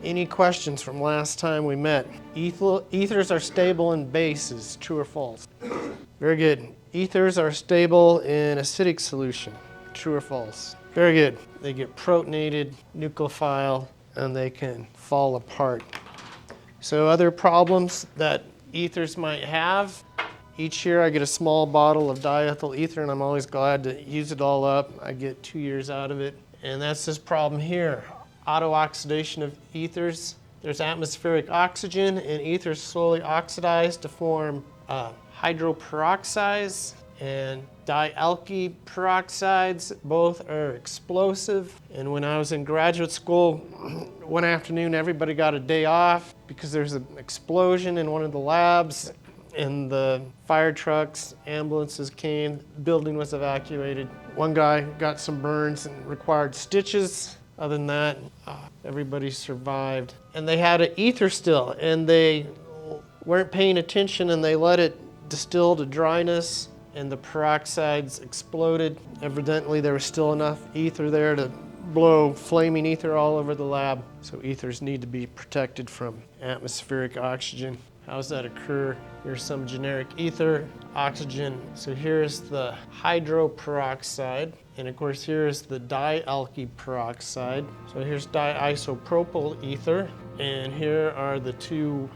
Any questions from last time we met? Ethers are stable in bases, true or false? Very good. Ethers are stable in acidic solution, true or false? Very good. They get protonated, nucleophile, and they can fall apart. So other problems that ethers might have, each year I get a small bottle of diethyl ether and I'm always glad to use it all up. I get 2 years out of it. And that's this problem here, autooxidation of ethers. There's atmospheric oxygen and ethers slowly oxidize to form hydroperoxides and dialkyl peroxides. Both are explosive. And when I was in graduate school, one afternoon everybody got a day off because there's an explosion in one of the labs and the fire trucks, ambulances came, the building was evacuated. One guy got some burns and required stitches. Other than that, everybody survived. And they had an ether still, and they weren't paying attention, and they let it distill to dryness, and the peroxides exploded. Evidently, there was still enough ether there to blow flaming ether all over the lab. So ethers need to be protected from atmospheric oxygen. How does that occur? Here's some generic ether, oxygen. So here's the hydroperoxide. And of course, here's the dialkyl peroxide. So here's diisopropyl ether. And here are the two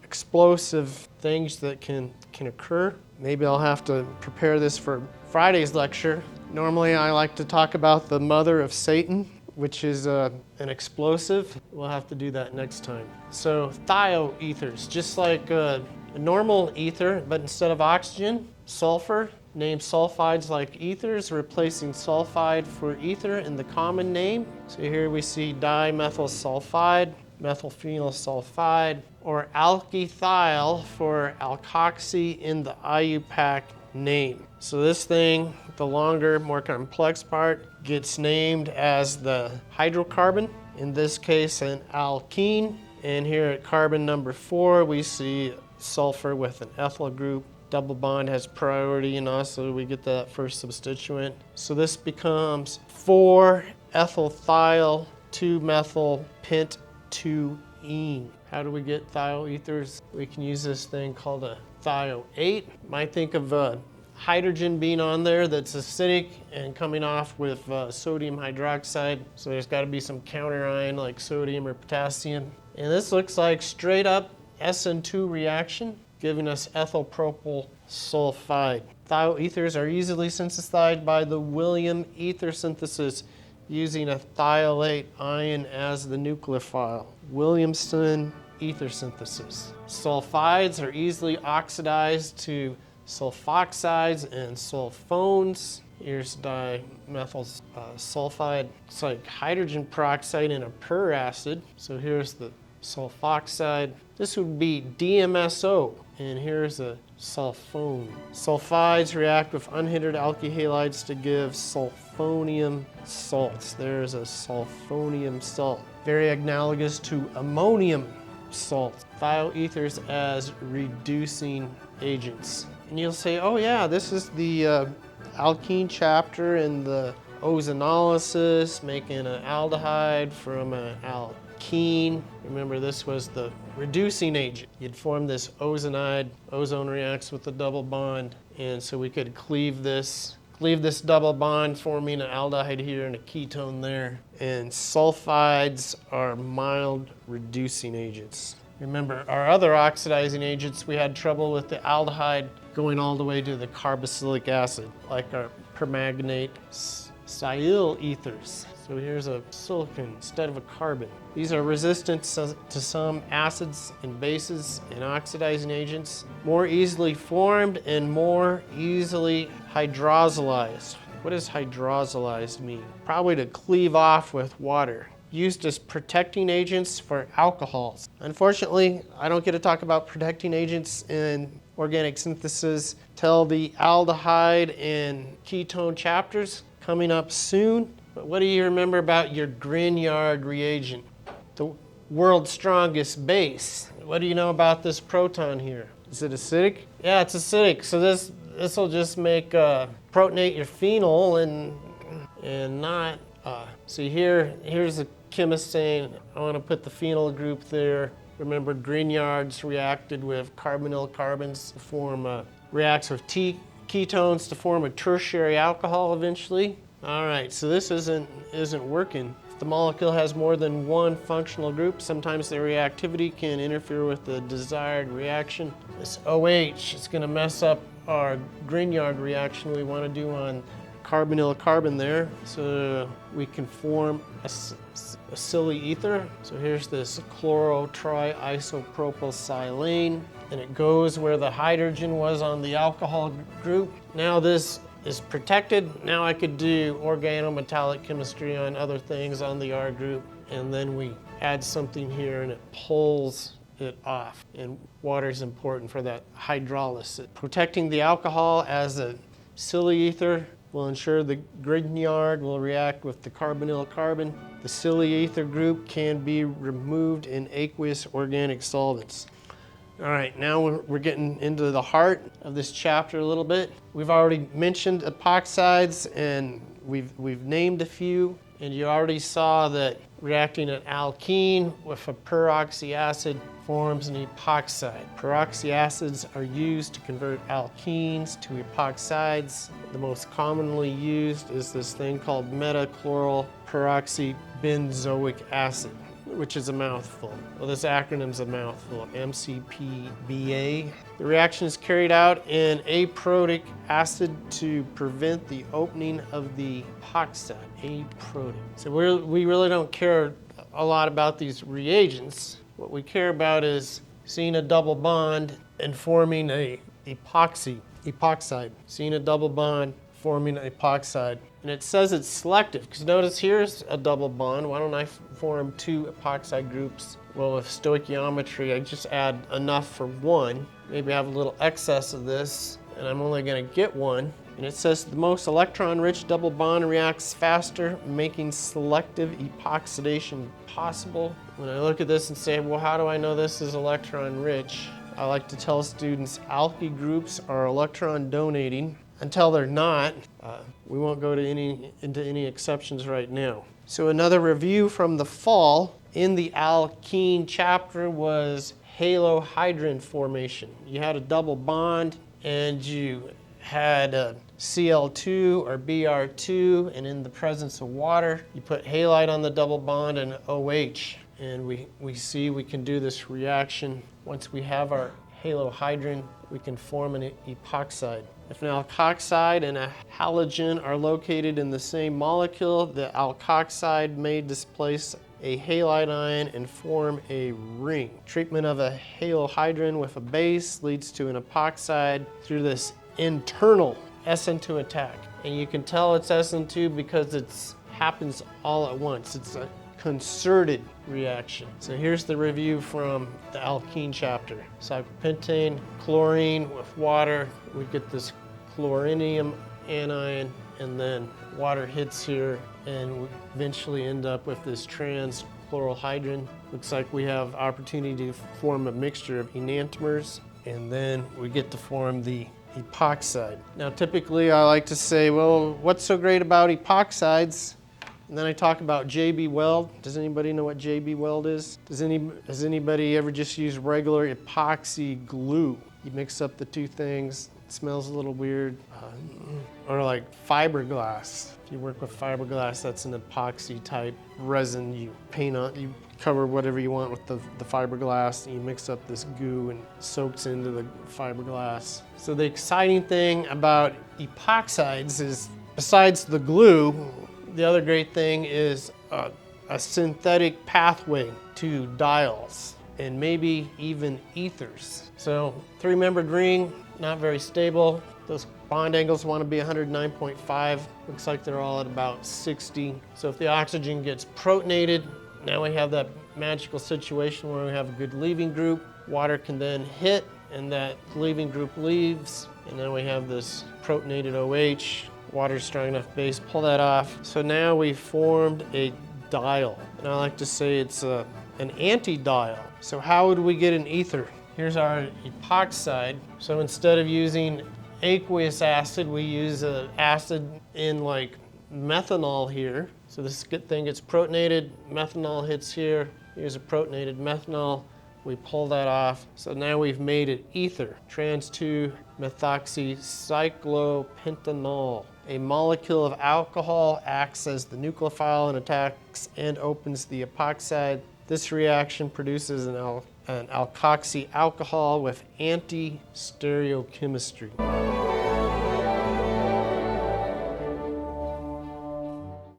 explosive things that can occur. Maybe I'll have to prepare this for Friday's lecture. Normally, I like to talk about the mother of Satan, which is an explosive. We'll have to do that next time. So thioethers, just like a normal ether, but instead of oxygen, sulfur, named sulfides like ethers, replacing sulfide for ether in the common name. So here we see dimethyl sulfide, methylphenyl sulfide, or alkythiol for alkoxy in the IUPAC name. So this thing, the longer, more complex part, gets named as the hydrocarbon, in this case an alkene. And here at carbon number 4, we see sulfur with an ethyl group. Double bond has priority, and also we get that first substituent. So this becomes 4-ethylthiol 2-methyl-pent-2-ene. How do we get thioethers? We can use this thing called a thioate. Might think of hydrogen being on there that's acidic and coming off with sodium hydroxide. So there's got to be some counter ion like sodium or potassium. And this looks like straight up SN2 reaction, giving us ethyl propyl sulfide. Thioethers are easily synthesized by the William ether synthesis using a thiolate ion as the nucleophile. Williamson ether synthesis. Sulfides are easily oxidized to sulfoxides and sulfones. Here's dimethyl sulfide. It's like hydrogen peroxide in a peracid. So here's the sulfoxide. This would be DMSO. And here's a sulfone. Sulfides react with unhindered alkyl halides to give sulfonium salts. There's a sulfonium salt. Very analogous to ammonium salt. Thioethers as reducing agents. And you'll say, oh yeah, this is the alkene chapter in the ozonolysis, making an aldehyde from an alkene. Remember, this was the reducing agent. You'd form this ozonide. Ozone reacts with the double bond, and so we could cleave this double bond, forming an aldehyde here and a ketone there. And sulfides are mild reducing agents. Remember, our other oxidizing agents, we had trouble with the aldehyde going all the way to the carboxylic acid, like our permanganate silyl ethers. So here's a silicon instead of a carbon. These are resistant to some acids and bases and oxidizing agents, more easily formed and more easily hydrolysed. What does hydrolysed mean? Probably to cleave off with water. Used as protecting agents for alcohols. Unfortunately, I don't get to talk about protecting agents in organic synthesis till the aldehyde and ketone chapters coming up soon. But what do you remember about your Grignard reagent? The world's strongest base. What do you know about this proton here? Is it acidic? Yeah, it's acidic. So this will just make protonate your phenol and not. See here's a chemist saying, I want to put the phenyl group there. Remember, Grignard's reacted with carbonyl carbons to form, reacts with ketones to form a tertiary alcohol eventually. All right, so this isn't working. If the molecule has more than one functional group, sometimes the reactivity can interfere with the desired reaction. This OH is going to mess up our Grignard reaction we want to do on carbonyl carbon there, so we can form a silly ether. So here's this chloro-triisopropylsilane, and it goes where the hydrogen was on the alcohol group. Now this is protected. Now I could do organometallic chemistry on other things on the R group, and then we add something here and it pulls it off. And water is important for that hydrolysis. Protecting the alcohol as a silly ether will ensure the Grignard will react with the carbonyl carbon. The silly ether group can be removed in aqueous organic solvents. All right, now we're getting into the heart of this chapter a little bit. We've already mentioned epoxides, and we've named a few, and you already saw that reacting an alkene with a peroxy acid forms an epoxide. Peroxy acids are used to convert alkenes to epoxides. The most commonly used is this thing called metachloryl peroxybenzoic acid, which is a mouthful. Well, this acronym's a mouthful, MCPBA. The reaction is carried out in aprotic acid to prevent the opening of the epoxide, aprotic. So we really don't care a lot about these reagents. What we care about is seeing a double bond and forming a epoxide. Seeing a double bond, forming an epoxide. And it says it's selective, because notice here's a double bond. Why don't I form two epoxide groups? Well, with stoichiometry, I just add enough for one. Maybe I have a little excess of this, and I'm only going to get one. And it says the most electron-rich double bond reacts faster, making selective epoxidation possible. When I look at this and say, well, how do I know this is electron-rich? I like to tell students alky groups are electron donating. Until they're not, we won't go into any exceptions right now. So another review from the fall in the alkene chapter was halohydrin formation. You had a double bond and you had a Cl2 or Br2, and in the presence of water, you put halide on the double bond and OH. And we see we can do this reaction. Once we have our halohydrin, we can form an epoxide. If an alkoxide and a halogen are located in the same molecule, the alkoxide may displace a halide ion and form a ring. Treatment of a halohydrin with a base leads to an epoxide through this internal SN2 attack. And you can tell it's SN2 because it happens all at once. It's a concerted reaction. So here's the review from the alkene chapter. Cyclopentane, chlorine with water, we get this chlorinium anion, and then water hits here, and we eventually end up with this trans-chlorohydrin. Looks like we have opportunity to form a mixture of enantiomers, and then we get to form the epoxide. Now typically I like to say, well, what's so great about epoxides? And then I talk about JB Weld. Does anybody know what JB Weld is? Has anybody ever just used regular epoxy glue? You mix up the two things, it smells a little weird. Or like fiberglass. If you work with fiberglass, that's an epoxy type resin. You paint on, you cover whatever you want with the fiberglass, and you mix up this goo and it soaks into the fiberglass. So the exciting thing about epoxides is, besides the glue, the other great thing is a synthetic pathway to diols and maybe even ethers. So three-membered ring, not very stable. Those bond angles want to be 109.5. Looks like they're all at about 60. So if the oxygen gets protonated, now we have that magical situation where we have a good leaving group. Water can then hit, and that leaving group leaves, and then we have this protonated OH. Water's strong enough base, pull that off. So now we formed a diol. And I like to say it's an anti-diol. So how would we get an ether? Here's our epoxide. So instead of using aqueous acid, we use an acid in like methanol here. So this good thing gets protonated, methanol hits here. Here's a protonated methanol. We pull that off. So now we've made an ether, trans-2-methoxycyclopentanol. A molecule of alcohol acts as the nucleophile and attacks and opens the epoxide. This reaction produces an alkoxy alcohol with anti-stereochemistry.